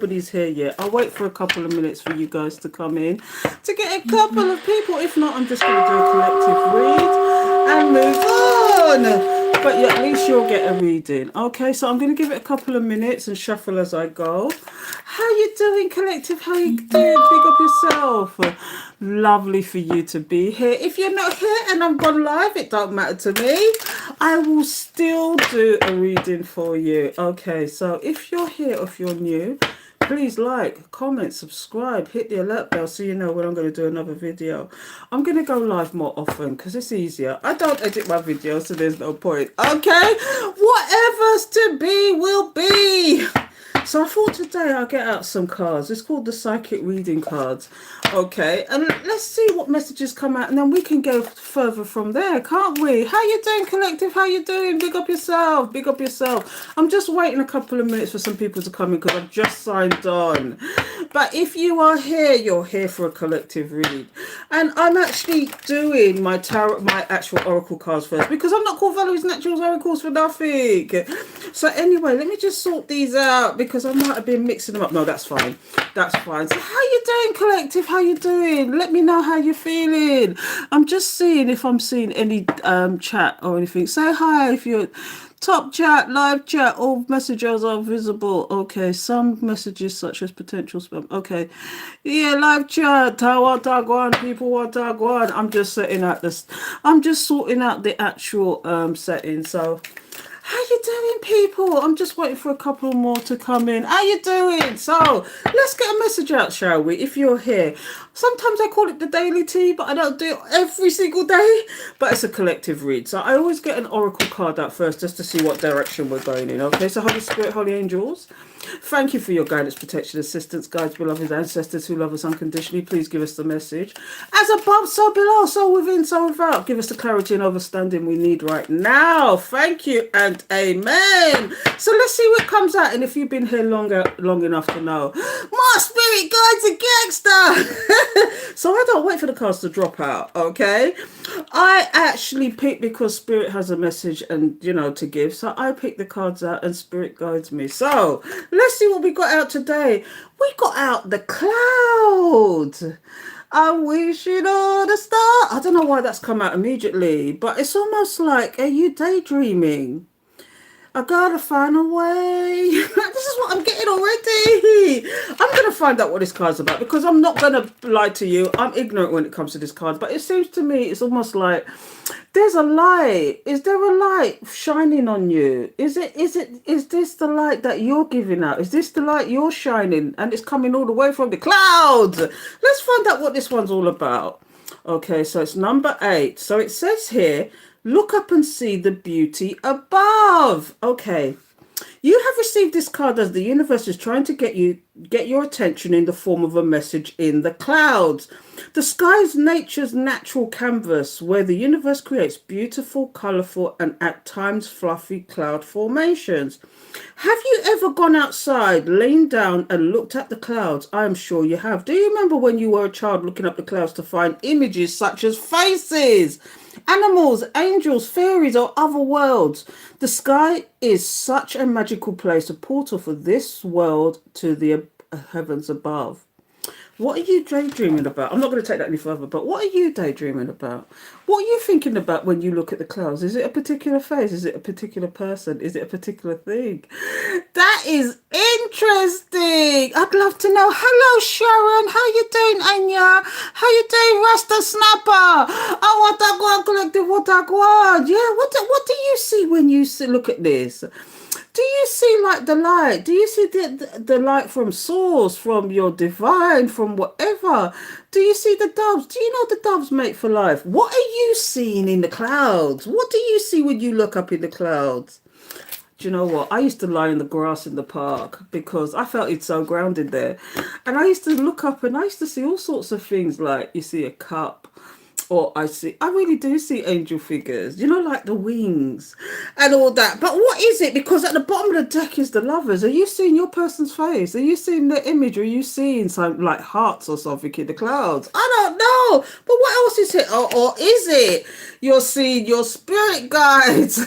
nobody's here yet. I'll wait for a couple of minutes for you guys to come in to get a couple of people. If not, I'm just going to do a collective read and move on. But yeah, at least you'll get a reading. Okay, so I'm going to give it a couple of minutes and shuffle as I go. How you doing, collective? How you doing? Big up yourself. Lovely for you to be here. If you're not here and I'm gone live, it don't matter to me. I will still do a reading for you. Okay, so if you're here or if you're new, please like, comment, subscribe, hit the alert bell so you know when I'm going to do another video. I'm going to go live more often because it's easier. I don't edit my videos, so there's no point. Okay? Whatever's to be will be. So I thought today I'll get out some cards. It's called the psychic reading cards. Okay, and let's see what messages come out, and then we can go further from there, can't we? How you doing, collective? How you doing? Big up yourself. Big up yourself. I'm just waiting a couple of minutes for some people to come in because I've just signed on. But if you are here, you're here for a collective read. And I'm actually doing my tarot, my actual oracle cards first because I'm not called Valerie's Natural Oracles for nothing. So anyway, let me just sort these out because I might have been mixing them up. No, that's fine. That's fine. So how you doing, collective? How you doing? Let me know how you're feeling. I'm just seeing if I'm seeing any chat or anything. Say hi if you're top chat, live chat, all messages are visible. Okay, some messages such as potential spam. Okay, yeah, live chat. What gwan, people, what gwan. I'm just setting out this. I'm just sorting out the actual settings. So how you doing, people? I'm just waiting for a couple more to come in. How you doing? So let's get a message out, shall we? If you're here, sometimes I call it the daily tea, but I don't do it every single day. But it's a collective read, so I always get an oracle card out first just to see what direction we're going in. Okay, so Holy Spirit, Holy Angels, thank you for your guidance, protection, assistance, guides, beloved ancestors who love us unconditionally. Please give us the message. As above, so below, so within, so without. Give us the clarity and understanding we need right now. Thank you and amen. So let's see what comes out. And if you've been here long enough to know, my spirit guides a gangster. So I don't wait for the cards to drop out. Okay, I actually pick because spirit has a message and to give. So I pick the cards out and spirit guides me. So let's see what we got out today. We got out the clouds. I wish it all the star. I don't know why that's come out immediately, but it's almost like, are you daydreaming? I gotta find a way. This is what I'm getting already. I'm gonna find out what this card's about because I'm not gonna lie to you. I'm ignorant when it comes to this card, but it seems to me it's almost like there's a light. Is there a light shining on you? Is this the light that you're giving out? Is this the light you're shining and it's coming all the way from the clouds? Let's find out what this one's all about. Okay, so it's number 8. So it says here, look up and see the beauty above. Okay. You have received this card as the universe is trying to get your attention in the form of a message in the clouds. The sky is nature's natural canvas where the universe creates beautiful, colourful, and at times fluffy cloud formations. Have you ever gone outside, lain down and looked at the clouds? I am sure you have. Do you remember when you were a child looking up the clouds to find images such as faces, animals, angels, fairies, or other worlds? The sky is such a magical place, a portal for this world to the heavens above. What are you daydreaming about? I'm not going to take that any further, but what are you daydreaming about? What are you thinking about when you look at the clouds? Is it a particular face? Is it a particular person? Is it a particular thing? That is interesting. I'd love to know. Hello, Sharon. How you doing, Anya? How you doing, Rasta Snapper? Oh, what I go collective, what I go. Yeah, what do you see when you look at this? Do you see like the light? Do you see the light from source, from your divine, from whatever? Do you see the doves? Do you know the doves mate for life? What are you seeing in the clouds? What do you see when you look up in the clouds? Do you know what? I used to lie in the grass in the park because I felt it's so grounded there. And I used to look up and I used to see all sorts of things, like you see a cup. Or I really do see angel figures, like the wings and all that. But what is it? Because at the bottom of the deck is the lovers. Are you seeing your person's face? Are you seeing the image? Are you seeing some like hearts or something in the clouds? I don't know. But what else is it? Or is it you're seeing your spirit guides?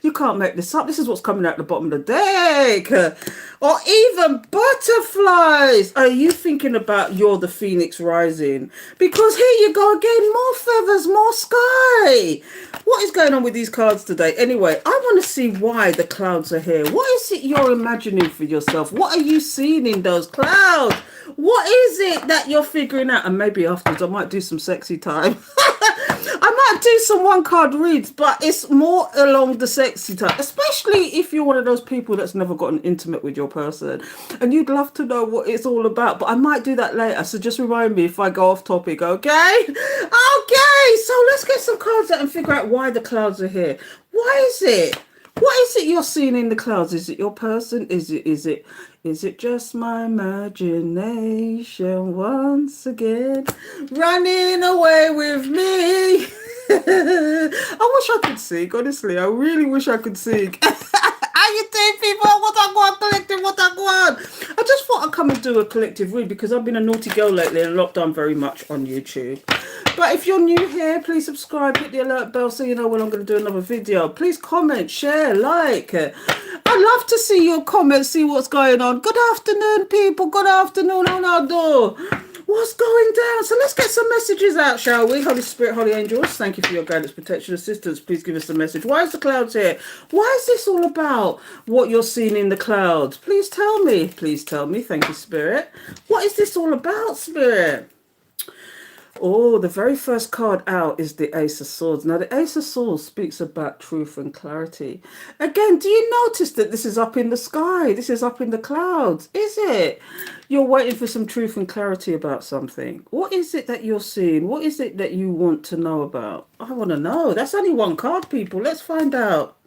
You can't make this up. This is what's coming out the bottom of the deck. or even butterflies. Are you thinking about you're the phoenix rising? Because here you go again, more feathers, more sky. What is going on with these cards today? Anyway, I want to see why the clouds are here. What is it you're imagining for yourself? What are you seeing in those clouds? What is it that you're figuring out? And maybe afterwards I might do some sexy time. I might do some one card reads, but it's more along the sexy type, especially if you're one of those people that's never gotten intimate with your person and you'd love to know what it's all about. But I might do that later, so just remind me if I go off topic, okay? Okay, so let's get some cards out and figure out why the clouds are here. Why is it? What is it you're seeing in the clouds? Is it your person? Is it just my imagination once again running away with me? I wish I could sing, honestly. I really wish I could sing. How you doing, people? What I want, collective, what I want. I just thought I'd come and do a collective read because I've been a naughty girl lately and not done very much on YouTube. But if you're new here, please subscribe, hit the alert bell so you know when I'm going to do another video. Please comment, share, like. I'd love to see your comments, see what's going on. Good afternoon, people. Good afternoon, Ronaldo. What's going down? So let's get some messages out, shall we? Holy Spirit, Holy Angels, thank you for your guidance, protection, assistance. Please give us a message. Why is the clouds here? Why is this all about? What you're seeing in the clouds? Please tell me. Please tell me. Thank you, Spirit. What is this all about, Spirit? Oh, the very first card out is the Ace of Swords. Now, the Ace of Swords speaks about truth and clarity. Again, do you notice that this is up in the sky? This is up in the clouds. Is it? You're waiting for some truth and clarity about something. What is it that you're seeing? What is it that you want to know about? I want to know. That's only one card, people. Let's find out.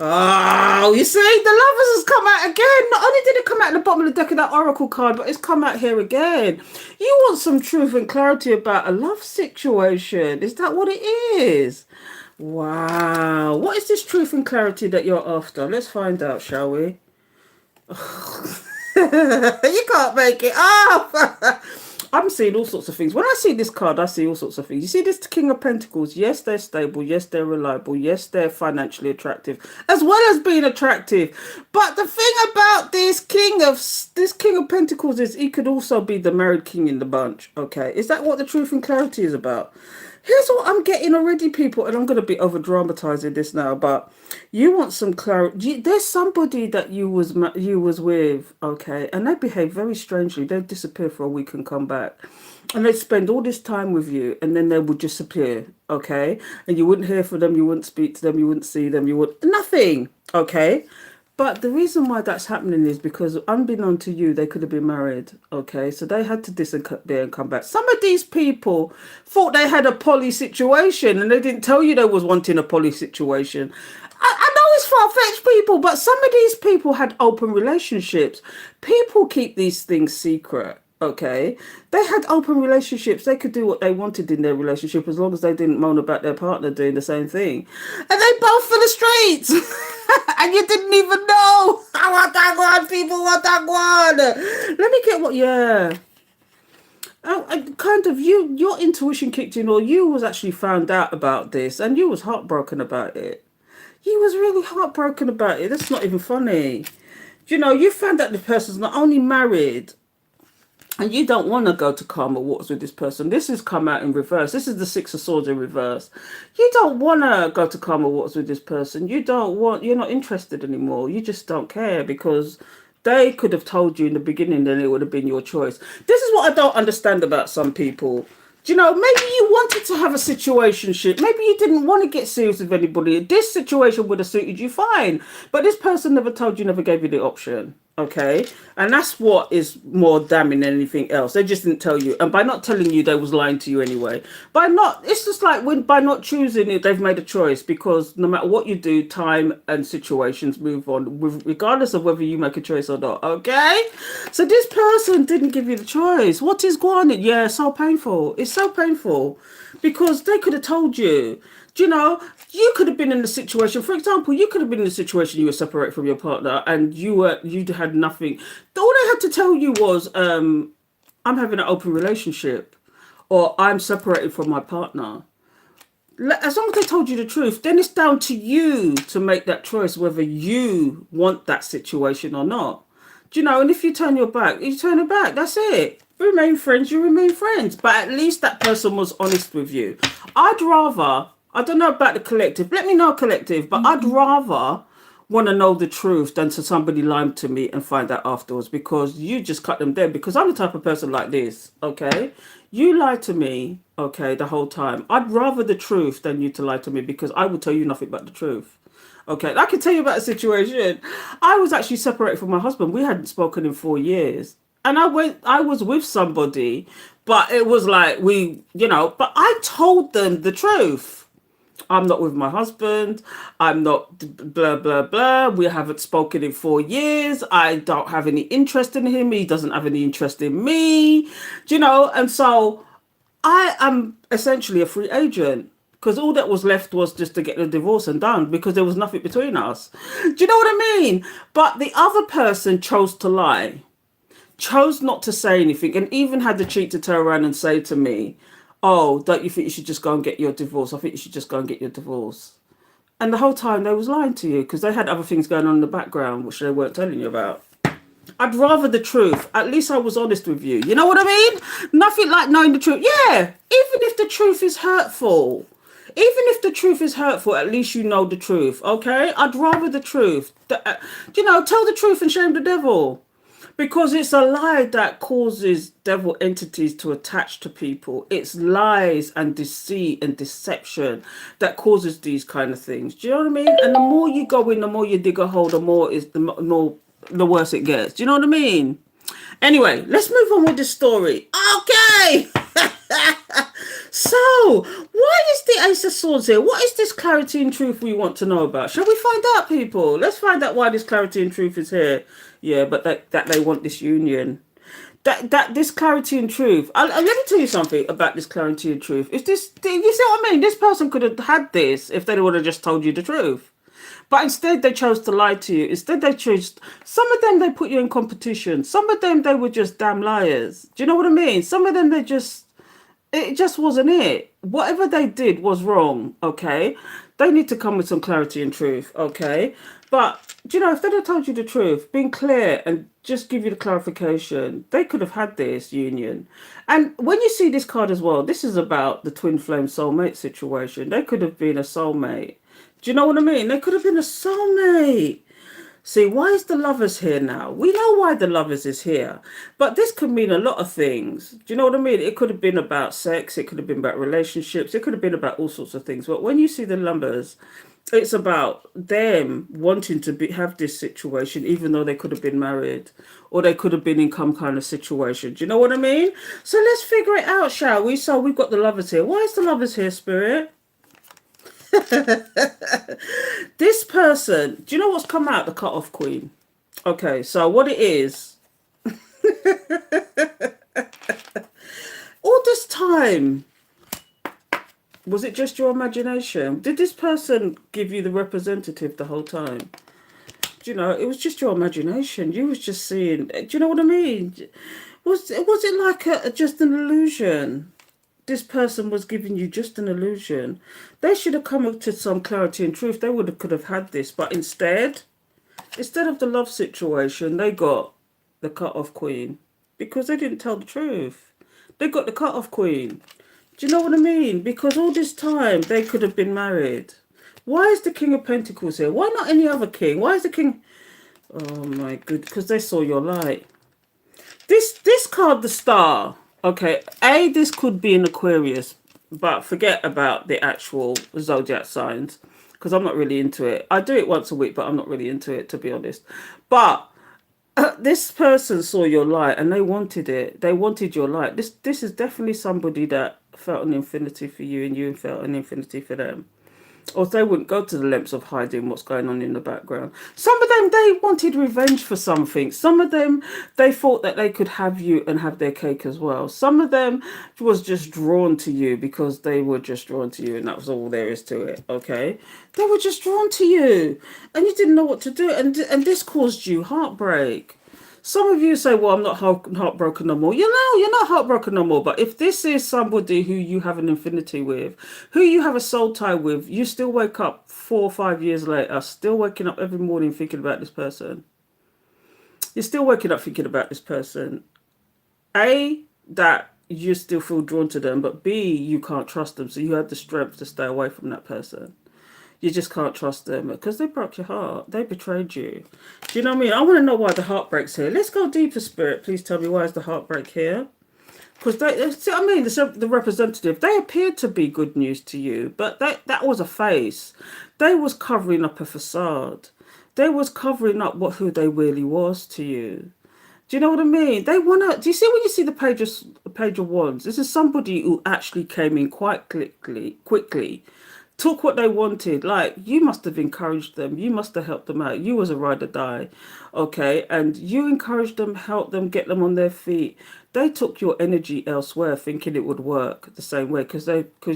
Oh, you see, the Lovers has come out again. Not only did it come out at the bottom of the deck of that Oracle card, but it's come out here again. You want some truth and clarity about a love situation. Is that what it is? Wow. What is this truth and clarity that you're after? Let's find out, shall we? You can't make it up. I'm seeing all sorts of things. When I see this card, I see all sorts of things. You see this King of Pentacles. Yes, they're stable. Yes, they're reliable. Yes, they're financially attractive, as well as being attractive. But the thing about this King of Pentacles is he could also be the married king in the bunch. Okay, is that what the truth and clarity is about? Here's what I'm getting already, people, and I'm going to be over dramatizing this now, but you want some clarity. There's somebody that you was with, okay, and they behave very strangely. They'd disappear for a week and come back, and they'd spend all this time with you, and then they would disappear, okay, and you wouldn't hear from them, you wouldn't speak to them, you wouldn't see them, you would nothing, okay. But the reason why that's happening is because unbeknown to you, they could have been married, okay? So they had to disappear and come back. Some of these people thought they had a poly situation and they didn't tell you they was wanting a poly situation. I know it's far-fetched, people, but some of these people had open relationships. People keep these things secret. Okay, they had open relationships. They could do what they wanted in their relationship as long as they didn't moan about their partner doing the same thing. And they both for the streets. And you didn't even know. I want that one, people want that one. Let me get what, yeah. Kind of, your intuition kicked in, or you was actually found out about this and you was heartbroken about it. You was really heartbroken about it. That's not even funny. You know, you found out the person's not only married, and you don't want to go to karma waters with this person. This has come out in reverse. This is the Six of Swords in reverse. You don't want to go to karma waters with this person. You're not interested anymore. You just don't care because they could have told you in the beginning and it would have been your choice. This is what I don't understand about some people. You know, maybe you wanted to have a situationship. Maybe you didn't want to get serious with anybody. This situation would have suited you fine. But this person never told you, never gave you the option. Okay, and that's what is more damning than anything else. They just didn't tell you, and by not telling you, they was lying to you anyway. It's just like by not choosing it, they've made a choice, because no matter what you do, time and situations move on, regardless of whether you make a choice or not. Okay, so this person didn't give you the choice. What is gwan? Yeah, so painful. It's so painful because they could have told you. You know, you could have been in the situation, for example, you could have been in the situation you were separated from your partner and you had nothing. All they had to tell you was, I'm having an open relationship, or I'm separated from my partner. As long as they told you the truth, then it's down to you to make that choice whether you want that situation or not. Do you know, and if you turn your back, you turn it back. That's it. Remain friends, you remain friends. But at least that person was honest with you. I'd rather, I don't know about the collective, let me know, collective, but I'd rather want to know the truth than to somebody lying to me and find out afterwards, because you just cut them dead. Because I'm the type of person like this, okay? You lie to me, okay, the whole time. I'd rather the truth than you to lie to me, because I will tell you nothing but the truth. Okay, I can tell you about a situation. I was actually separated from my husband. We hadn't spoken in 4 years. And I was with somebody, but it was like but I told them the truth. I'm not with my husband. I'm not blah, blah, blah. We haven't spoken in 4 years. I don't have any interest in him. He doesn't have any interest in me, and so I am essentially a free agent, because all that was left was just to get the divorce and done, because there was nothing between us. Do you know what I mean? But the other person chose to lie, chose not to say anything, and even had the cheek to turn around and say to me, "Oh, don't you think you should just go and get your divorce? I think you should just go and get your divorce." And the whole time they was lying to you, because they had other things going on in the background which they weren't telling you about. I'd rather the truth. At least I was honest with you. You know what I mean? Nothing like knowing the truth. Yeah, even if the truth is hurtful. Even if the truth is hurtful, at least you know the truth, okay? I'd rather the truth. Tell the truth and shame the devil. Because it's a lie that causes devil entities to attach to people. It's lies and deceit and deception that causes these kind of things. Do you know what I mean? And the more you go in, the more you dig a hole, the worse it gets. Do you know what I mean? Anyway, let's move on with this story. Okay. So, why is the Ace of Swords here? What is this clarity and truth we want to know about? Shall we find out, people? Let's find out why this clarity and truth is here. Yeah, but that they want this union. That this clarity and truth. Let me tell you something about this clarity and truth. You see what I mean? This person could have had this if they would have just told you the truth. But instead, they chose to lie to you. Instead, they chose. Some of them, they put you in competition. Some of them, they were just damn liars. Do you know what I mean? Some of them, it just wasn't it. Whatever they did was wrong, okay? They need to come with some clarity and truth, okay? But, if they'd have told you the truth, been clear and just give you the clarification, they could have had this union. And when you see this card as well, this is about the twin flame soulmate situation. They could have been a soulmate. Do you know what I mean? They could have been a soulmate. See, why is the Lovers here now? We know why the Lovers is here, but this could mean a lot of things. Do you know what I mean? It could have been about sex. It could have been about relationships. It could have been about all sorts of things. But when you see the Lovers, it's about them wanting to have this situation, even though they could have been married or they could have been in some kind of situation. Do you know what I mean? So let's figure it out, shall we? So we've got the Lovers here. Why is the Lovers here, Spirit? This person, do you know what's come out? The cut-off queen. Okay, so what it is, all this time, was it just your imagination? Did this person give you the representative the whole time? Do it was just your imagination. You was just seeing, do you know what I mean? Was it like just an illusion? This person was giving you just an illusion. They should have come up to some clarity and truth. They could have had this, but instead of the love situation, they got the cut-off queen, because they didn't tell the truth. They got the cut-off queen. Do you know what I mean? Because all this time they could have been married. Why is the King of Pentacles here? Why not any other king? Why is the King? Oh my good, because they saw your light. This card, the Star. Okay, this could be an Aquarius, but forget about the actual zodiac signs, because I'm not really into it. I do it once a week, but I'm not really into it, to be honest. But this person saw your light and they wanted it. They wanted your light. This is definitely somebody that felt an infinity for you and you felt an infinity for them. Or they wouldn't go to the lengths of hiding what's going on in the background. Some of them, they wanted revenge for something. Some of them, they thought that they could have you and have their cake as well. Some of them was just drawn to you because they were just drawn to you, and that was all there is to it, okay? They were just drawn to you and you didn't know what to do. And this caused you heartbreak. Some of you say, well, I'm not heartbroken no more. You're not heartbroken no more. But if this is somebody who you have an infinity with, who you have a soul tie with, you still wake up 4 or 5 years later, still waking up every morning thinking about this person. You're still waking up thinking about this person. A, that you still feel drawn to them, but B, you can't trust them. So you have the strength to stay away from that person. You just can't trust them because they broke your heart. They betrayed you. Do you know what I mean? I want to know why the heartbreak's here. Let's go deeper, Spirit. Please tell me, why is the heartbreak here? Because they, see what I mean, the representative, they appeared to be good news to you, but that was a face. They was covering up a facade. They was covering up who they really was to you. Do you know what I mean? They wanna. Do you see when you see the page of wands? This is somebody who actually came in quite quickly, took what they wanted. Like, you must have encouraged them. You must have helped them out. You was a ride or die, okay? And you encouraged them, helped them, get them on their feet. They took your energy elsewhere, thinking it would work the same way because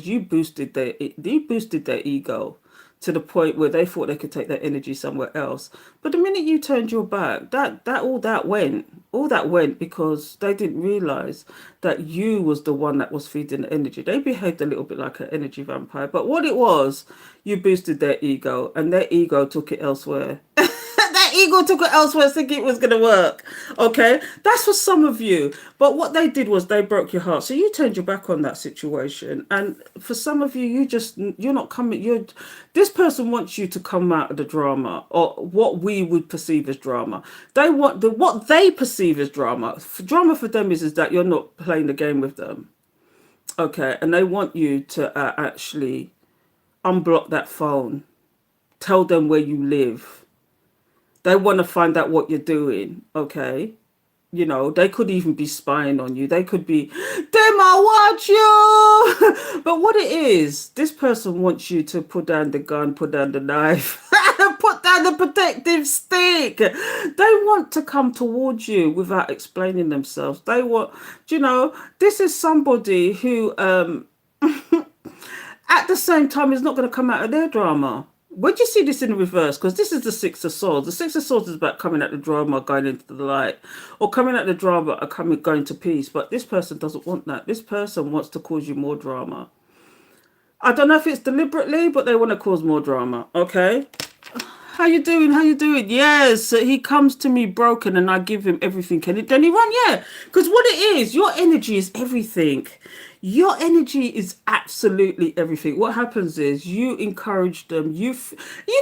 you boosted their ego to the point where they thought they could take that energy somewhere else. But the minute you turned your back, all that went because they didn't realize that you was the one that was feeding the energy. They behaved a little bit like an energy vampire, but what it was, you boosted their ego, and their ego took it elsewhere. That ego took it elsewhere, thinking it was going to work. Okay, that's for some of you. But what they did was they broke your heart. So you turned your back on that situation. And for some of you, you're not coming. This person wants you to come out of the drama, or what we would perceive as drama. What they perceive as drama. Drama for them is that you're not playing the game with them. Okay, and they want you to actually unblock that phone. Tell them where you live. They want to find out what you're doing, okay? You know, they could even be spying on you. They could be, they might watch you. But what it is, this person wants you to put down the gun, put down the knife, put down the protective stick. They want to come towards you without explaining themselves. They want, you know, this is somebody who, at the same time, is not going to come out of their drama. When you see this in reverse, because this is the Six of Swords. The Six of Swords is about coming at the drama, going into the light, or coming at the drama, or going to peace. But this person doesn't want that. This person wants to cause you more drama. I don't know if it's deliberately, but they want to cause more drama. Okay. How you doing? How you doing? Yes, he comes to me broken, and I give him everything. And then he run. Yeah, because what it is, your energy is everything. Your energy is absolutely everything. What happens is you encourage them. You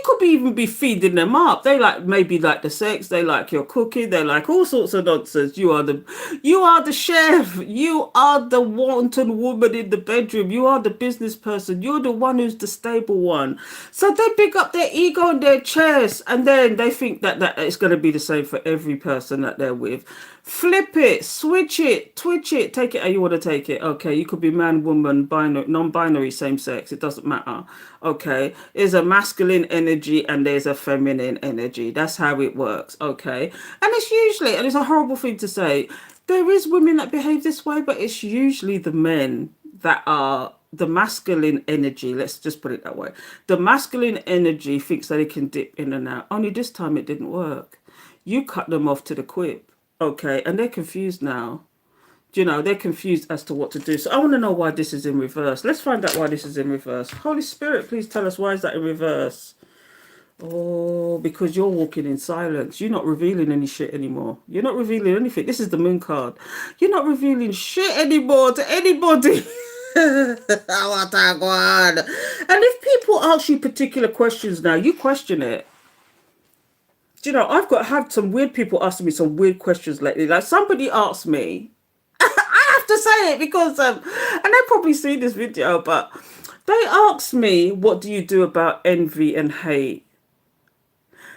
could even be feeding them up. They maybe like the sex. They like your cooking. They like all sorts of nonsense. You are the chef. You are the wanton woman in the bedroom. You are the business person. You're the one who's the stable one. So they pick up their ego and their chest, and then they think that it's going to be the same for every person that they're with. Flip it, switch it, twitch it, take it how you want to take it. Okay, you could be man, woman, binary, non-binary, same sex. It doesn't matter. Okay, there's a masculine energy and there's a feminine energy. That's how it works. Okay, and it's a horrible thing to say. There is women that behave this way, but it's usually the men that are the masculine energy. Let's just put it that way. The masculine energy thinks that it can dip in and out. Only this time it didn't work. You cut them off to the quip. Okay, and they're confused now. You know, they're confused as to what to do. So I want to know why this is in reverse. Let's find out why this is in reverse. Holy Spirit, please tell us, why is that in reverse? Oh, because you're walking in silence. You're not revealing any shit anymore. You're not revealing anything. This is the moon card. You're not revealing shit anymore to anybody. What a god. And if people ask you particular questions now, you question it. Do you know, I've had some weird people asking me some weird questions lately. Like, somebody asked me, I have to say it because, and they probably see this video, but they asked me, what do you do about envy and hate?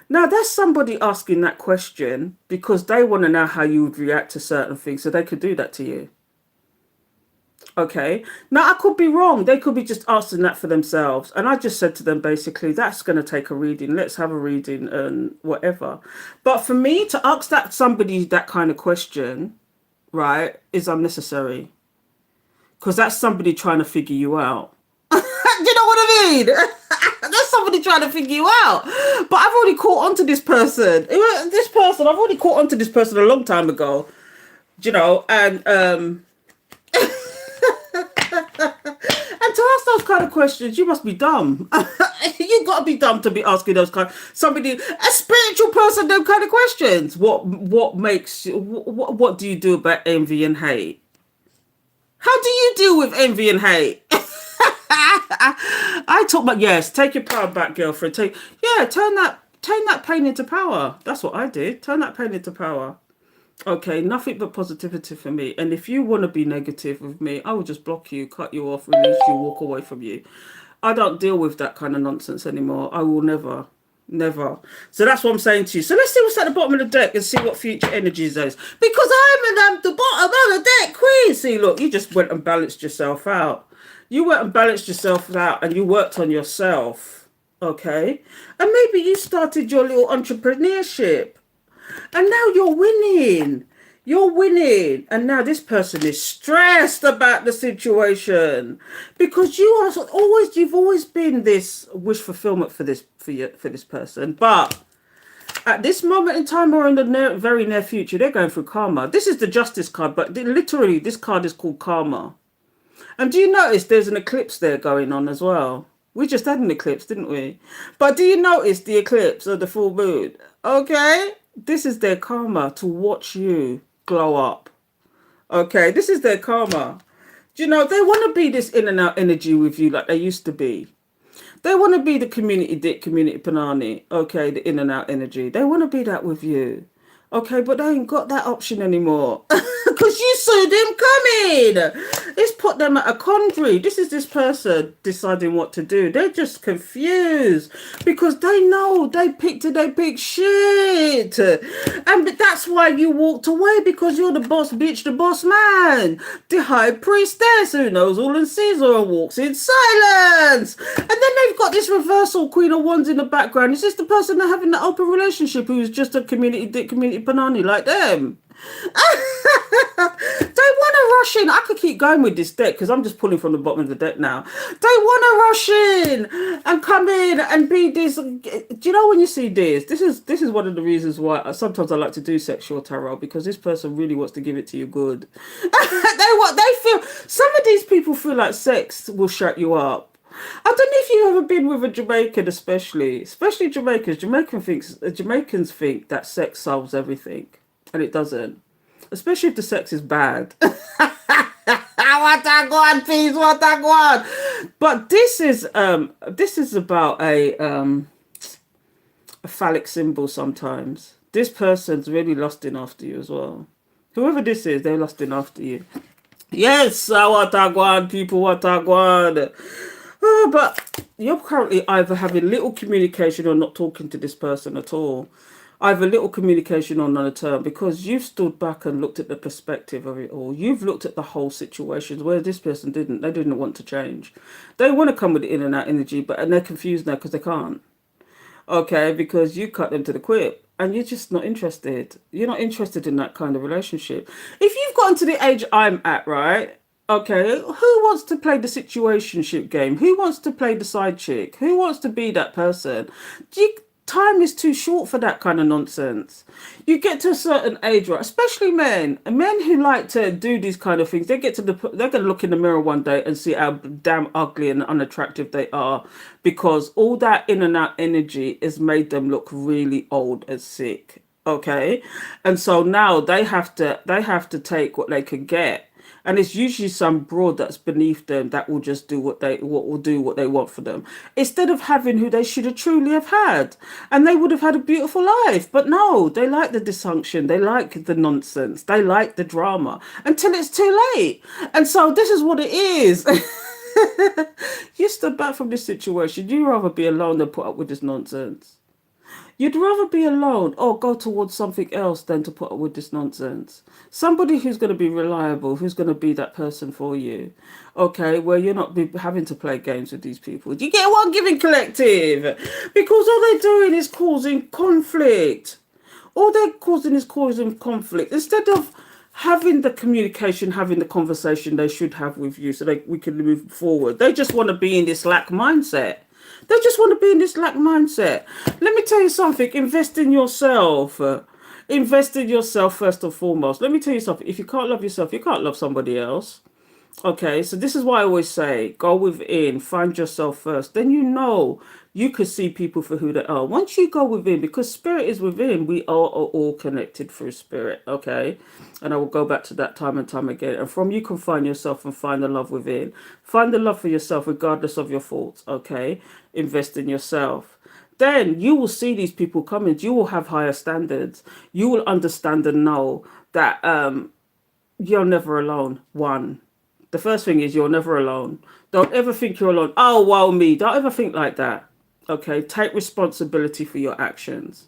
Now, that's somebody asking that question because they want to know how you would react to certain things, so they could do that to you. Okay, now I could be wrong. They could be just asking that for themselves. And I just said to them, basically, that's going to take a reading. Let's have a reading and whatever. But for me to ask somebody that kind of question, right, is unnecessary. Because that's somebody trying to figure you out. Do you know what I mean? That's somebody trying to figure you out. But I've already caught on to this person. I've already caught on to this person a long time ago. Do you know, and to ask those kind of questions, you must be dumb. You got to be dumb to be asking those kind. Somebody, a spiritual person, those kind of questions. What makes? What do you do about envy and hate? How do you deal with envy and hate? I talk about, yes, take your power back, girlfriend. Turn that pain into power. That's what I did. Turn that pain into power. Okay, nothing but positivity for me. And if you want to be negative with me, I will just block you, cut you off, release you, walk away from you. I don't deal with that kind of nonsense anymore. I will never. Never. So that's what I'm saying to you. So let's see what's at the bottom of the deck and see what future energies there is. Because I'm at the bottom of the deck, Queen. See, look, you just went and balanced yourself out. You went and balanced yourself out and you worked on yourself. Okay? And maybe you started your little entrepreneurship. And now you're winning. You're winning. And now this person is stressed about the situation. Because you've always been this wish fulfillment for this person. But at this moment in time or in the very near future, they're going through karma. This is the Justice card, but literally this card is called karma. And do you notice there's an eclipse there going on as well? We just had an eclipse, didn't we? But do you notice the eclipse of the full moon? Okay? This is their karma to watch you glow up. Okay? This is their karma. Do you know, they want to be this in and out energy with you like they used to be. They want to be the community dick, community panani. Okay? The in and out energy. They want to be that with you. Okay, but they ain't got that option anymore. Because you saw them coming. It's put them at a quandary. This is this person deciding what to do. They're just confused. Because they know they picked shit. And that's why you walked away. Because you're the boss bitch, the boss man. The high priestess who knows all and sees all and walks in silence. And then they've got this reversal Queen of Wands in the background. Is this the person they're having that open relationship who's just a community dick, community panani like them? They want to rush in. I could keep going with this deck because I'm just pulling from the bottom of the deck now. They want to rush in and come in and be this. Do you know when you see this? This is one of the reasons why sometimes I like to do sexual tarot, because this person really wants to give it to you good. They feel. Some of these people feel like sex will shut you up. I don't know if you've ever been with a Jamaican, especially Jamaicans. Jamaicans think that sex solves everything, and it doesn't. Especially if the sex is bad. What I go on, please, what I go on. But this is about a phallic symbol sometimes. This person's really lusting after you as well. Whoever this is, they're lusting after you. Yes, what I go on, people, what I go on. Oh, but you're currently either having little communication or not talking to this person at all. Either little communication or none at all, because you've stood back and looked at the perspective of it all. You've looked at the whole situation, where this person didn't. They didn't want to change. They want to come with the in and out energy, and they're confused now because they can't. Okay, because you cut them to the quick and you're just not interested. You're not interested in that kind of relationship. If you've gotten to the age I'm at, right? Okay, who wants to play the situationship game? Who wants to play the side chick? Who wants to be that person? Time is too short for that kind of nonsense. You get to a certain age, right? Especially men who like to do these kind of things. They're going to look in the mirror one day and see how damn ugly and unattractive they are, because all that in and out energy has made them look really old and sick. Okay, and so now they have to take what they can get. And it's usually some broad that's beneath them that will just do what they want for them, instead of having who they should have truly have had, and they would have had a beautiful life. But no, they like the dysfunction, they like the nonsense, they like the drama until it's too late. And so this is what it is. You stood back from this situation. You'd rather be alone than put up with this nonsense. You'd rather be alone or go towards something else than to put up with this nonsense. Somebody who's going to be reliable, who's going to be that person for you. Okay, where you're not having to play games with these people. You get one giving collective. Because all they're doing is causing conflict. All they're causing is causing conflict. Instead of having the communication, having the conversation they should have with you so we can move forward. They just want to be in this lack mindset. They just want to be in this lack mindset. Let me tell you something. Invest in yourself. Invest in yourself first and foremost. Let me tell you something. If you can't love yourself, you can't love somebody else. Okay, so this is why I always say go within, find yourself first. Then you could see people for who they are. Once you go within, because spirit is within, we are all connected through spirit. Okay, and I will go back to that time and time again. And from you can find yourself and find the love within. Find the love for yourself, regardless of your faults. Okay, invest in yourself. Then you will see these people coming. You will have higher standards. You will understand and know that you're never alone. One. The first thing is you're never alone. Don't ever think you're alone. Oh, wow, me. Don't ever think like that. Okay, take responsibility for your actions.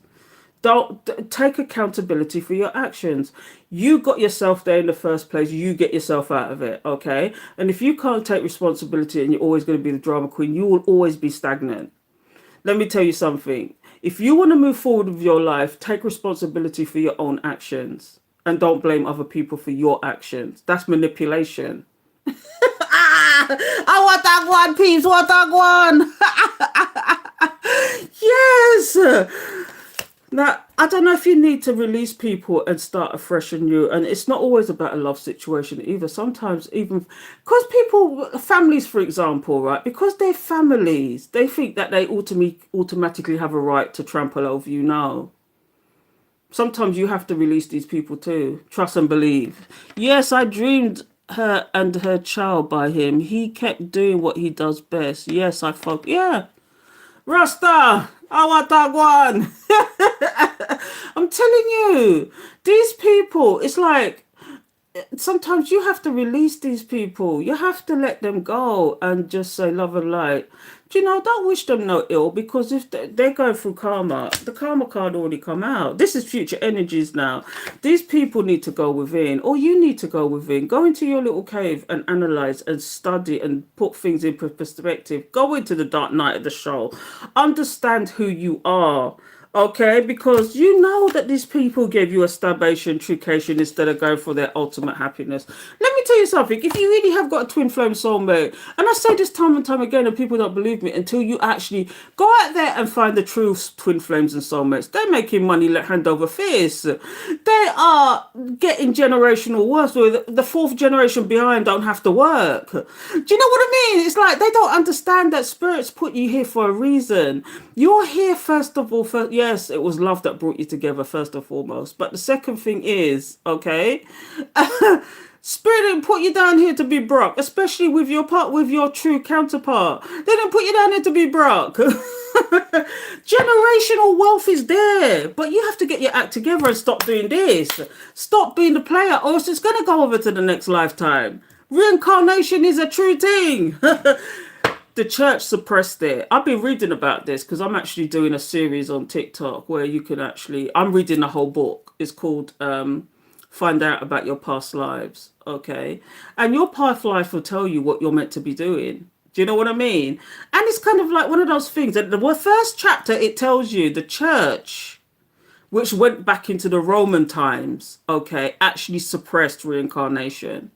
Don't take accountability for your actions. You got yourself there in the first place. You get yourself out of it. Okay, and if you can't take responsibility and you're always going to be the drama queen, you will always be stagnant. Let me tell you something. If you want to move forward with your life, take responsibility for your own actions and don't blame other people for your actions. That's manipulation. I want that one, peeps. Want that one. Yes. Now, I don't know if you need to release people and start afresh and new. And it's not always about a love situation either. Sometimes even because people, families, for example, right? Because they're families, they think that they automatically have a right to trample over you now. Sometimes you have to release these people too. Trust and believe. Yes, I dreamed her and her child by him. He kept doing what he does best. Yes, I fuck. Yeah. Rasta, I want that one. I'm telling you, these people, it's like sometimes you have to release these people. You have to let them go and just say love and light. Do you know, don't wish them no ill, because if they're going through karma, the karma card already come out. This is future energies now. These people need to go within, or you need to go within. Go into your little cave and analyze and study and put things in perspective. Go into the dark night of the soul. Understand who you are. Okay, because you know that these people gave you a starvation, truncation instead of going for their ultimate happiness. Let me tell you something. If you really have got a twin flame soulmate, and I say this time and time again, and people don't believe me until you actually go out there and find the true twin flames and soulmates. They're making money like hand over fist. They are getting generational worse. Where the fourth generation behind don't have to work. Do you know what I mean? It's like they don't understand that spirits put you here for a reason. You're here first of all. Yes, it was love that brought you together first and foremost. But the second thing is, okay, spirit didn't put you down here to be broke, especially with your true counterpart. They didn't put you down here to be broke. Generational wealth is there, but you have to get your act together and stop doing this. Stop being the player, or else it's going to go over to the next lifetime. Reincarnation is a true thing. The church suppressed it. I've been reading about this because I'm actually doing a series on TikTok where you can I'm reading the whole book. It's called Find Out About Your Past Lives. Okay. And your past life will tell you what you're meant to be doing. Do you know what I mean? And it's kind of like one of those things that the first chapter, it tells you the church, which went back into the Roman times, okay, actually suppressed reincarnation.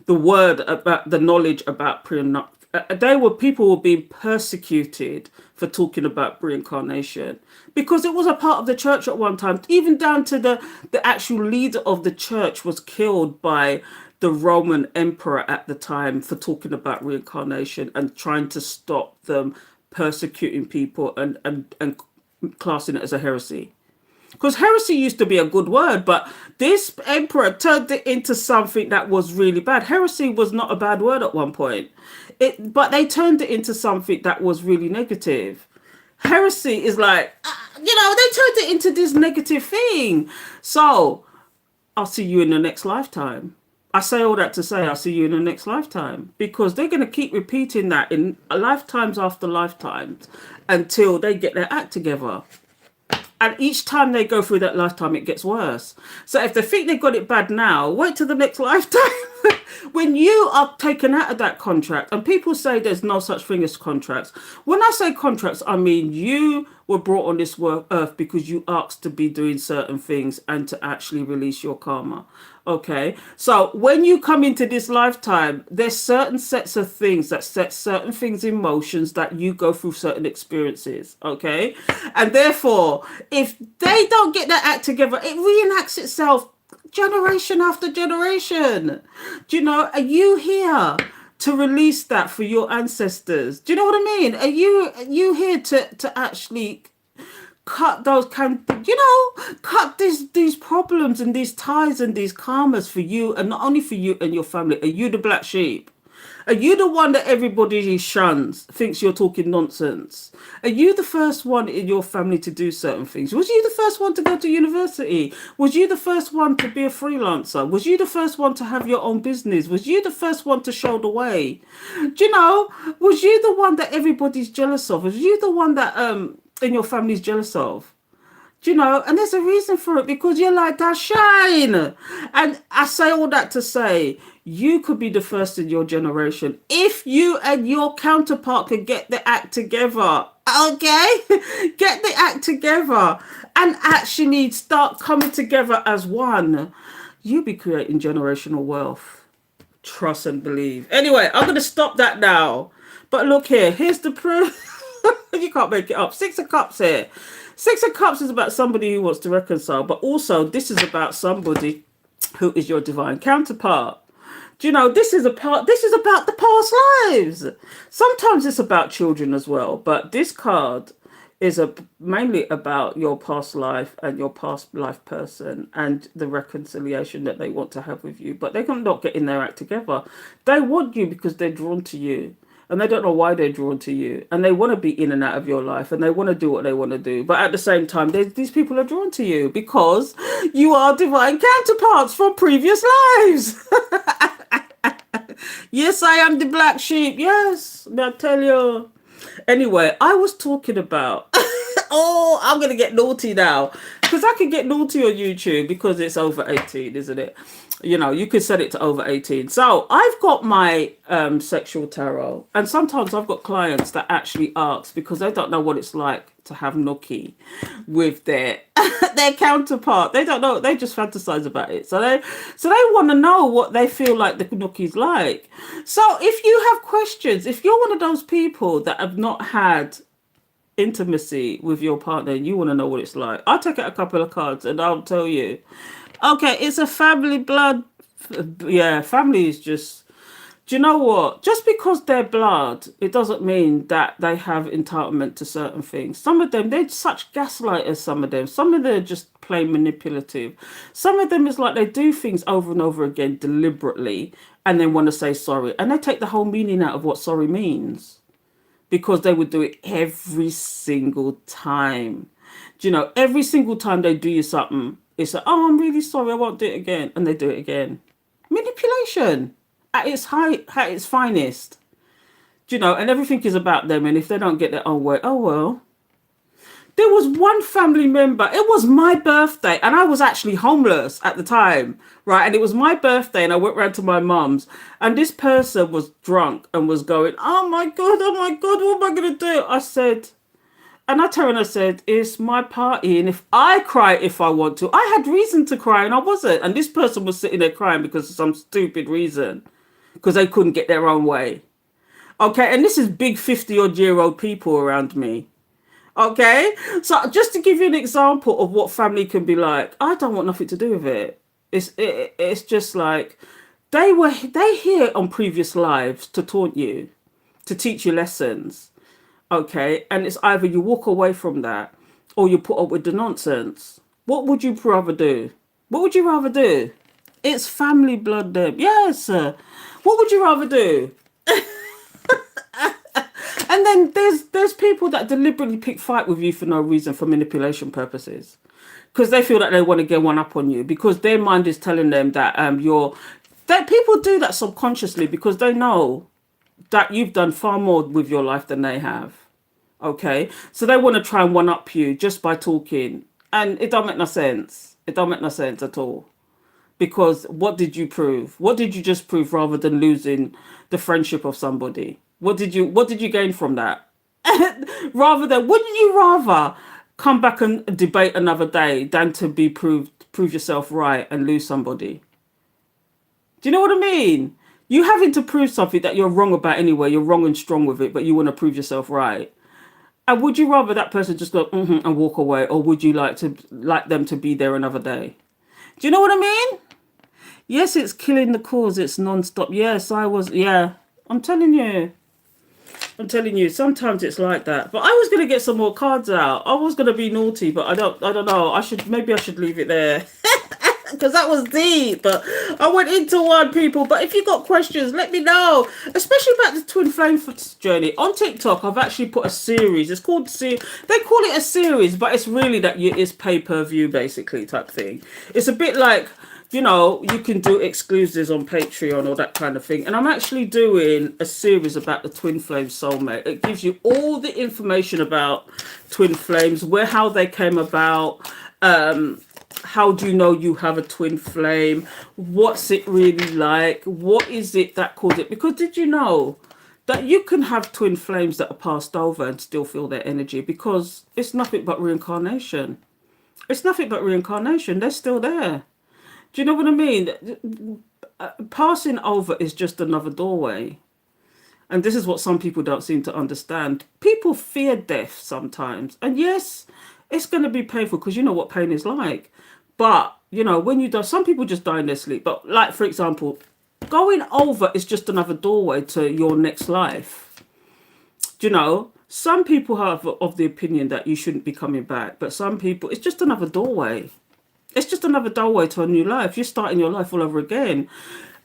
The word about the knowledge about people were being persecuted for talking about reincarnation because it was a part of the church at one time, even down to the actual leader of the church was killed by the Roman emperor at the time for talking about reincarnation and trying to stop them persecuting people and classing it as a heresy. Because heresy used to be a good word, but this emperor turned it into something that was really bad. Heresy was not a bad word at one point. But they turned it into something that was really negative. Heresy is like, they turned it into this negative thing. So, I'll see you in the next lifetime. I say all that to say I'll see you in the next lifetime. Because they're going to keep repeating that in lifetimes after lifetimes until they get their act together. And each time they go through that lifetime, it gets worse. So if they think they've got it bad now, wait till the next lifetime. When you are taken out of that contract, and people say there's no such thing as contracts. When I say contracts, I mean you were brought on this earth because you asked to be doing certain things and to actually release your karma. Okay, so when you come into this lifetime, there's certain sets of things that set certain things in motions that you go through certain experiences. Okay, and therefore, if they don't get their act together, it reenacts itself generation after generation. Do you know, are you here to release that for your ancestors? Do you know what I mean? Are you here to actually cut those cut these problems and these ties and these karmas for you, and not only for you and your family? Are you the black sheep? Are you the one that everybody shuns, thinks you're talking nonsense? Are you the first one in your family to do certain things? Was you the first one to go to university? Was you the first one to be a freelancer? Was you the first one to have your own business? Was you the first one to show the way? Do you know? Was you the one that everybody's jealous of? Was you the one that in your family's jealous of? Do you know? And there's a reason for it, because you're like that shine. And I say all that to say, you could be the first in your generation if you and your counterpart could get the act together. Okay? Get the act together and actually start coming together as one. You'll be creating generational wealth. Trust and believe. Anyway, I'm going to stop that now. But look here, here's the proof. You can't make it up. Six of Cups here. Six of Cups is about somebody who wants to reconcile, but also this is about somebody who is your divine counterpart. Do you know, this is about the past lives. Sometimes it's about children as well, but this card is mainly about your past life and your past life person and the reconciliation that they want to have with you. But they're not getting their act together. They want you because they're drawn to you. And they don't know why they're drawn to you. And they want to be in and out of your life. And they want to do what they want to do. But at the same time, these people are drawn to you because you are divine counterparts from previous lives. Yes, I am the black sheep. Yes, I tell you. Anyway, I was talking about... Oh, I'm going to get naughty now. Because I can get naughty on YouTube because it's over 18, isn't it? You know, you could set it to over 18. So I've got my sexual tarot. And sometimes I've got clients that actually ask because they don't know what it's like to have nookie with their their counterpart. They don't know. They just fantasize about it. So they want to know what they feel like the nookie's like. So if you have questions, if you're one of those people that have not had intimacy with your partner and you want to know what it's like, I'll take out a couple of cards and I'll tell you. Okay, it's a family blood. Yeah, family is just... Do you know what? Just because they're blood, it doesn't mean that they have entitlement to certain things. Some of them, they're such gaslighters, some of them. Some of them are just plain manipulative. Some of them is like they do things over and over again deliberately and then want to say sorry. And they take the whole meaning out of what sorry means because they would do it every single time. Do you know, every single time they do you something, it's like, oh, I'm really sorry, I won't do it again. And they do it again. Manipulation at its finest. Do you know, and everything is about them. And if they don't get their own way, oh, well. There was one family member, it was my birthday, and I was actually homeless at the time, right? And it was my birthday, and I went round to my mum's, and this person was drunk and was going, oh my God, what am I going to do? I said... And I turned and I said, it's my party. And if I cry if I want to, I had reason to cry and I wasn't. And this person was sitting there crying because of some stupid reason. Because they couldn't get their own way. Okay. And this is big 50-odd-year-old people around me. Okay. So just to give you an example of what family can be like, I don't want nothing to do with it. It's just like they here on previous lives to taunt you, to teach you lessons. Okay, and it's either you walk away from that or you put up with the nonsense. What would you rather do? What would you rather do? It's family blood there. Yes, sir. What would you rather do? And then there's people that deliberately pick fight with you for no reason, for manipulation purposes. Because they feel that they want to get one up on you. Because their mind is telling them that that people do that subconsciously because they know that you've done far more with your life than they have. Okay, so they want to try and one up you just by talking, and it don't make no sense. It don't make no sense at all. Because what did you prove? What did you just prove rather than losing the friendship of somebody? What did you gain from that? Rather than, wouldn't you rather come back and debate another day than to prove yourself right and lose somebody? Do you know what I mean? You having to prove something that you're wrong about anyway, you're wrong and strong with it, but you want to prove yourself right. And would you rather that person just go and walk away, or would you like them to be there another day? Do you know what I mean? Yes, it's killing the cause. It's non-stop. Yes, I was. Yeah, I'm telling you. I'm telling you. Sometimes it's like that. But I was gonna get some more cards out. I was gonna be naughty, but I don't. I don't know. I should. Maybe I should leave it there. Because that was deep. But I went into one, people. But if you got questions, let me know. Especially about the twin flame journey. On TikTok, I've actually put a series. It's called they call it a series, but it's really that it's pay-per-view basically type thing. It's a bit like, you know, you can do exclusives on Patreon or that kind of thing. And I'm actually doing a series about the twin flame soulmate. It gives you all the information about twin flames, how they came about, how do you know you have a twin flame? What's it really like? What is it that caused it? Because did you know that you can have twin flames that are passed over and still feel their energy? Because it's nothing but reincarnation. It's nothing but reincarnation. They're still there. Do you know what I mean? Passing over is just another doorway. And this is what some people don't seem to understand. People fear death sometimes. And yes, it's going to be painful because you know what pain is like. But, you know, when you die, some people just die in their sleep. But like, for example, going over is just another doorway to your next life. Do you know? Some people have of the opinion that you shouldn't be coming back. But some people, it's just another doorway. It's just another doorway to a new life. You're starting your life all over again.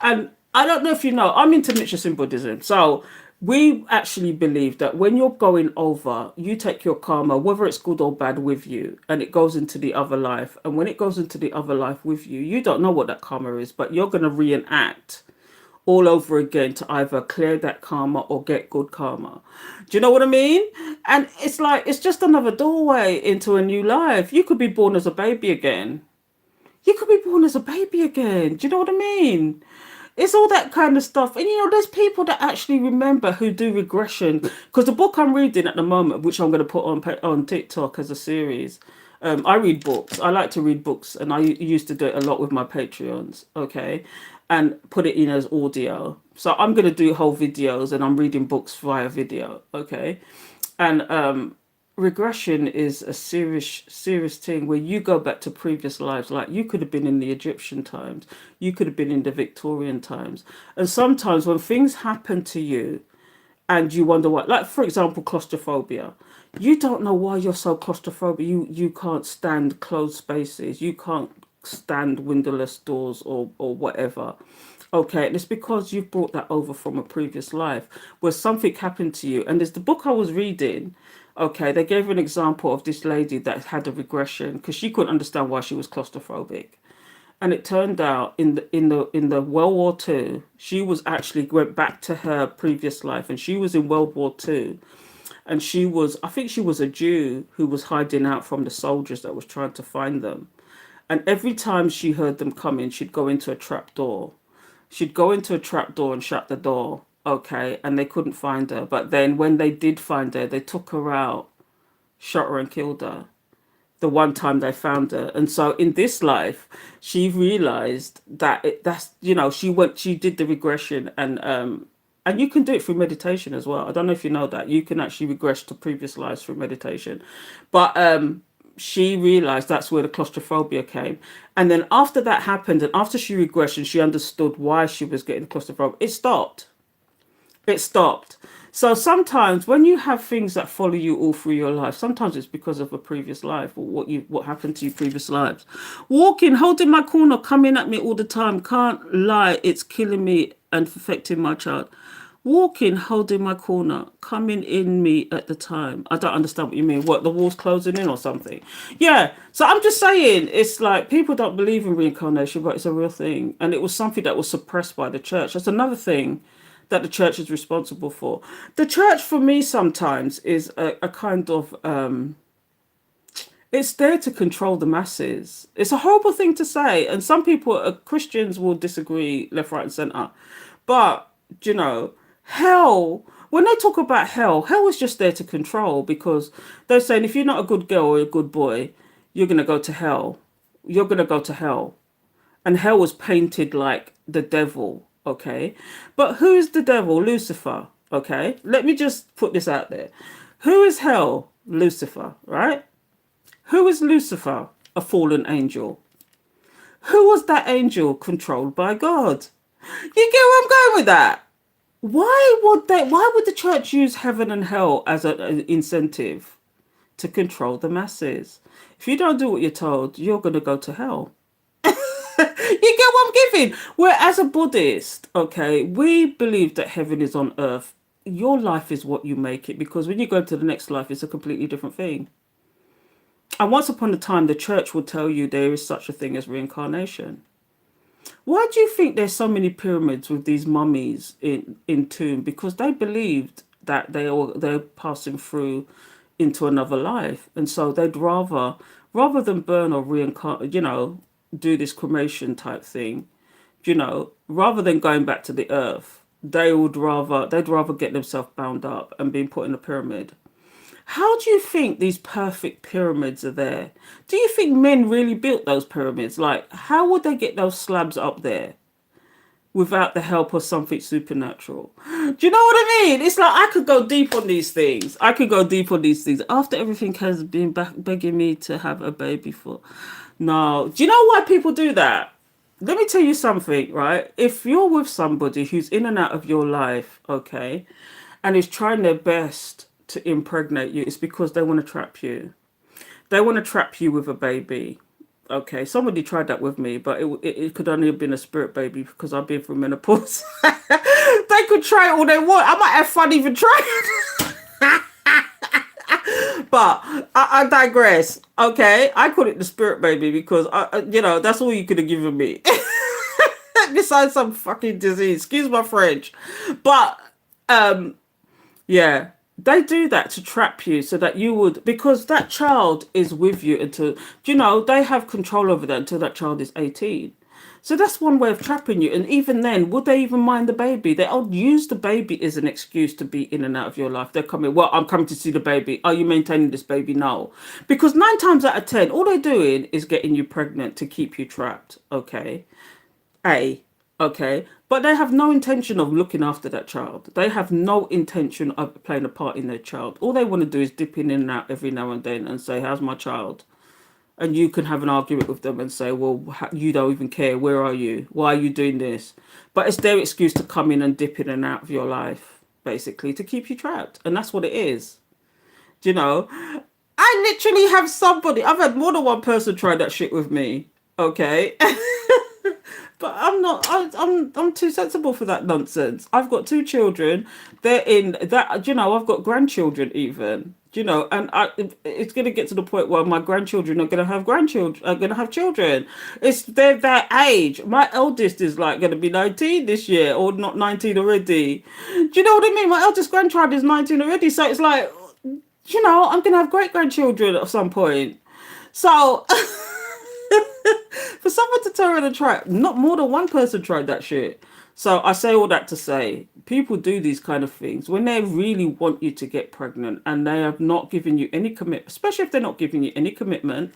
And I don't know if you know, I'm into Nichiren Buddhism. So we actually believe that when you're going over, you take your karma, whether it's good or bad, with you, and it goes into the other life. And when it goes into the other life with you, you don't know what that karma is, but you're going to reenact all over again to either clear that karma or get good karma. Do you know what I mean? And it's like, it's just another doorway into a new life. You could be born as a baby again. You could be born as a baby again. Do you know what I mean? It's all that kind of stuff. And, you know, there's people that actually remember who do regression. Because the book I'm reading at the moment, which I'm going to put on TikTok as a series, I read books. I like to read books. And I used to do it a lot with my Patreons, okay? And put it in as audio. So I'm going to do whole videos and I'm reading books via video, okay? And regression is a serious thing where you go back to previous lives. Like, you could have been in the Egyptian times, you could have been in the Victorian times. And sometimes when things happen to you and you wonder what, like for example, claustrophobia, you don't know why you're so claustrophobic. You can't stand closed spaces, you can't stand windowless doors or whatever. Okay, and it's because you've brought that over from a previous life where something happened to you. And there's the book I was reading. Okay, they gave an example of this lady that had a regression because she couldn't understand why she was claustrophobic. And it turned out in the World War II, she was actually went back to her previous life, and she was in World War II. And she was, I think she was a Jew who was hiding out from the soldiers that was trying to find them. And every time she heard them coming, she'd go into a trap door. She'd go into a trap door and shut the door. Okay, and they couldn't find her. But then when they did find her, they took her out, shot her and killed her the one time they found her. And so in this life, she realized that that's, you know, she did the regression, and you can do it through meditation as well. I don't know if you know that. You can actually regress to previous lives through meditation. But she realized that's where the claustrophobia came. And then after that happened, and after she regressed and she understood why she was getting claustrophobia, it stopped. It stopped. So sometimes when you have things that follow you all through your life, sometimes it's because of a previous life or what happened to you previous lives. Walking, holding my corner, coming at me all the time. Can't lie, it's killing me and affecting my child. Walking, holding my corner, coming in me at the time. I don't understand what you mean. What, the wall's closing in or something? Yeah. So I'm just saying, it's like people don't believe in reincarnation, but it's a real thing. And it was something that was suppressed by the church. That's another thing that the church is responsible for. The church, for me, sometimes is a kind of, it's there to control the masses. It's a horrible thing to say. And some people, Christians, will disagree left, right, and centre. But, you know, hell, when they talk about hell is just there to control, because they're saying if you're not a good girl or a good boy, you're going to go to hell. You're going to go to hell. And hell was painted like the devil. Okay, but who is the devil? Lucifer. Okay, let me just put this out there. Who is hell? Lucifer, right? Who is Lucifer? A fallen angel. Who was that angel? Controlled by God. You get where I'm going with that? Why would the church use heaven and hell as an incentive to control the masses? If you don't do what you're told, you're going to go to hell. You get what I'm giving? Where as a Buddhist, okay, we believe that heaven is on earth. Your life is what you make it, because when you go to the next life, it's a completely different thing. And once upon a time, the church will tell you there is such a thing as reincarnation. Why do you think there's so many pyramids with these mummies in tomb? Because they believed that they're passing through into another life, and so they'd rather than burn or reincarnate, do this cremation type thing, rather than going back to the earth, they'd rather get themselves bound up and being put in a pyramid. How do you think these perfect pyramids are there? Do you think men really built those pyramids? Like, how would they get those slabs up there without the help of something supernatural? Do you know what I mean? It's like I could go deep on these things. After everything has been begging me to have a baby for. No. Do you know why people do that? Let me tell you something, right? If you're with somebody who's in and out of your life, okay, and is trying their best to impregnate you, it's because they want to trap you. They want to trap you with a baby. Okay, somebody tried that with me, but it could only have been a spirit baby because I've been through menopause. They could try it all they want. I might have fun even trying. But I digress. Okay, I call it the spirit baby because that's all you could have given me. Besides some fucking disease. Excuse my French, but yeah, they do that to trap you so that you would, because that child is with you until, they have control over that until that child is 18. So that's one way of trapping you. And even then, would they even mind the baby? They'll use the baby as an excuse to be in and out of your life. They're coming, well, I'm coming to see the baby. Are you maintaining this baby? No. Because 9 times out of 10, all they're doing is getting you pregnant to keep you trapped. Okay. Okay. But they have no intention of looking after that child. They have no intention of playing a part in their child. All they want to do is dip in and out every now and then and say, how's my child? And you can have an argument with them and say, well, you don't even care. Where are you? Why are you doing this? But it's their excuse to come in and dip in and out of your life, basically, to keep you trapped. And that's what it is. Do you know? I literally have I've had more than one person try that shit with me. Okay. But I'm not. I'm too sensible for that nonsense. I've got 2 children. They're in that. I've got grandchildren even. And it's going to get to the point where my grandchildren are going to have grandchildren. Are going to have children. They're that age. My eldest is like going to be 19 this year, or not 19 already. Do you know what I mean? My eldest grandchild is 19 already. So it's like, I'm going to have great grandchildren at some point. So. For someone to turn around and try, not more than one person tried that shit. So I say all that to say, people do these kind of things when they really want you to get pregnant and they have not given you any commitment, especially if they're not giving you any commitment.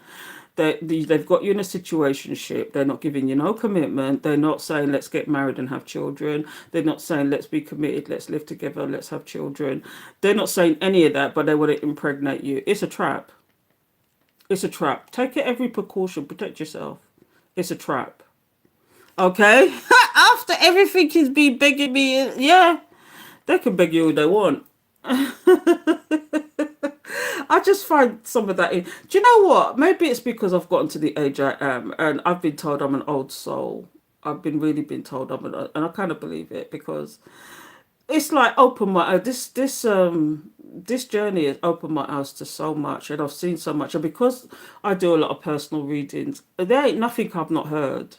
They've got you in a situationship. They're not giving you no commitment. They're not saying, let's get married and have children. They're not saying, let's be committed. Let's live together. Let's have children. They're not saying any of that, but they want to impregnate you. It's a trap. It's a trap. Take every precaution. Protect yourself. It's a trap. Okay? After everything is been begging me, yeah, they can beg you all they want. I just find some of that in. Do you know what? Maybe it's because I've gotten to the age I am and I've been told I'm an old soul. I've really been told and I kind of believe it because it's like open my this journey has opened my eyes to so much and I've seen so much, and because I do a lot of personal readings, there ain't nothing I've not heard.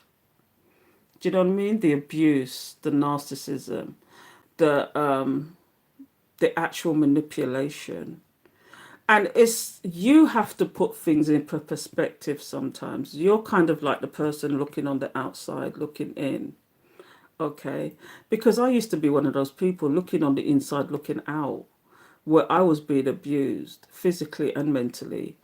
Do you know what I mean? The abuse, the narcissism, the actual manipulation. And you have to put things in perspective sometimes. You're kind of like the person looking on the outside, looking in. Okay? Because I used to be one of those people looking on the inside, looking out, where I was being abused physically and mentally.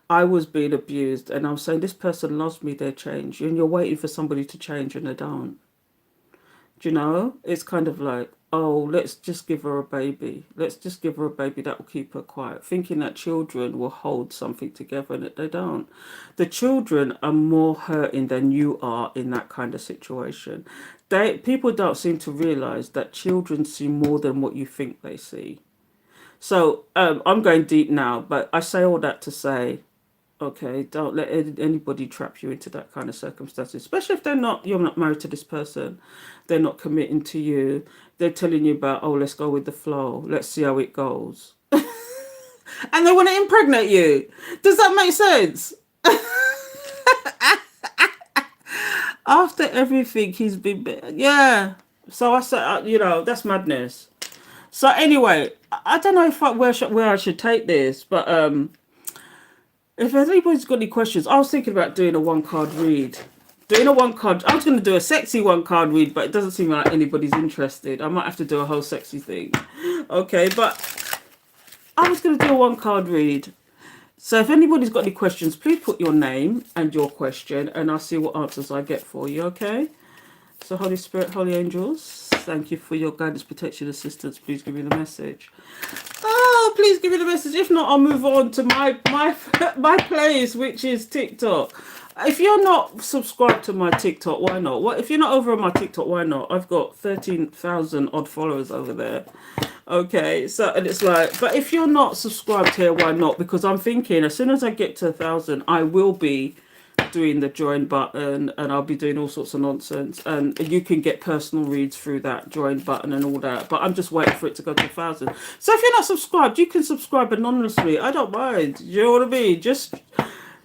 I was being abused and I'm saying, this person loves me, they're changed. And you're waiting for somebody to change and they don't. Do you know? It's kind of like, oh, let's just give her a baby. Let's just give her a baby that will keep her quiet, thinking that children will hold something together and that they don't. The children are more hurting than you are in that kind of situation. People don't seem to realize that children see more than what you think they see. So I'm going deep now, but I say all that to say, okay, don't let anybody trap you into that kind of circumstances, especially if you're not married to this person, they're not committing to you, they're telling you about, oh, let's go with the flow, let's see how it goes, and they want to impregnate you. Does that make sense? After everything he's been, yeah. So I said, that's madness. So anyway, I don't know where I should take this, but if anybody's got any questions, I was thinking about doing a one card read. I was going to do a sexy one card read, but it doesn't seem like anybody's interested. I might have to do a whole sexy thing. Okay, but I was going to do a one card read. So if anybody's got any questions, please put your name and your question, and I'll see what answers I get for you, okay? So Holy Spirit, Holy Angels, thank you for your guidance, protection, assistance. Please give me the message. Oh, please give me the message. If not, I'll move on to my place, which is TikTok. If you're not subscribed to my TikTok, why not? What if you're not over on my TikTok? Why not? I've got 13,000 odd followers over there. Okay, so and it's like, but if you're not subscribed here, why not? Because I'm thinking as soon as I get to 1,000, I will be doing the join button, and I'll be doing all sorts of nonsense, and you can get personal reads through that join button and all that, but I'm just waiting for it to go to 1,000. So if you're not subscribed, you can subscribe anonymously. I don't mind. You know what I mean? Just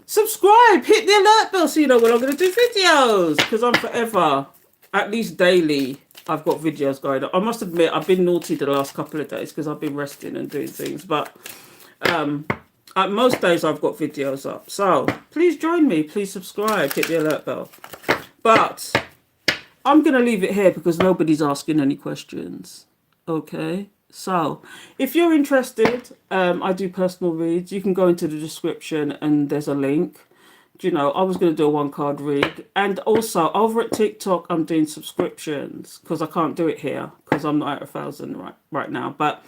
subscribe, hit the alert bell so you know when I'm going to do videos, because I'm forever, at least daily, I've got videos going on. I must admit I've been naughty the last couple of days because I've been resting and doing things, but most days I've got videos up. So please join me, please subscribe, hit the alert bell. But I'm going to leave it here because nobody's asking any questions. Okay, so if you're interested, I do personal reads. You can go into the description and there's a link. I was going to do a one card read, and also over at TikTok I'm doing subscriptions because I can't do it here because I'm not at 1,000 right now. But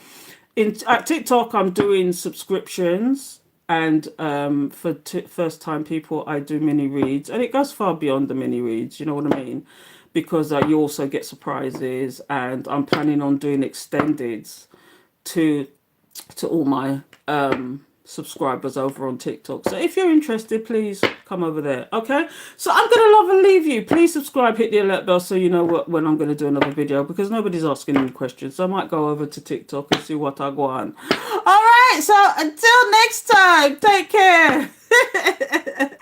at TikTok I'm doing subscriptions, and for first time people I do mini reads, and it goes far beyond the mini reads. You know what I mean? Because you also get surprises, and I'm planning on doing extendeds to all my subscribers over on TikTok. So if you're interested, please come over there. Okay, so I'm gonna love and leave you. Please subscribe, hit the alert bell so you know when I'm gonna do another video, because nobody's asking any questions. So I might go over to TikTok and see what I gwan. All right, so until next time, take care.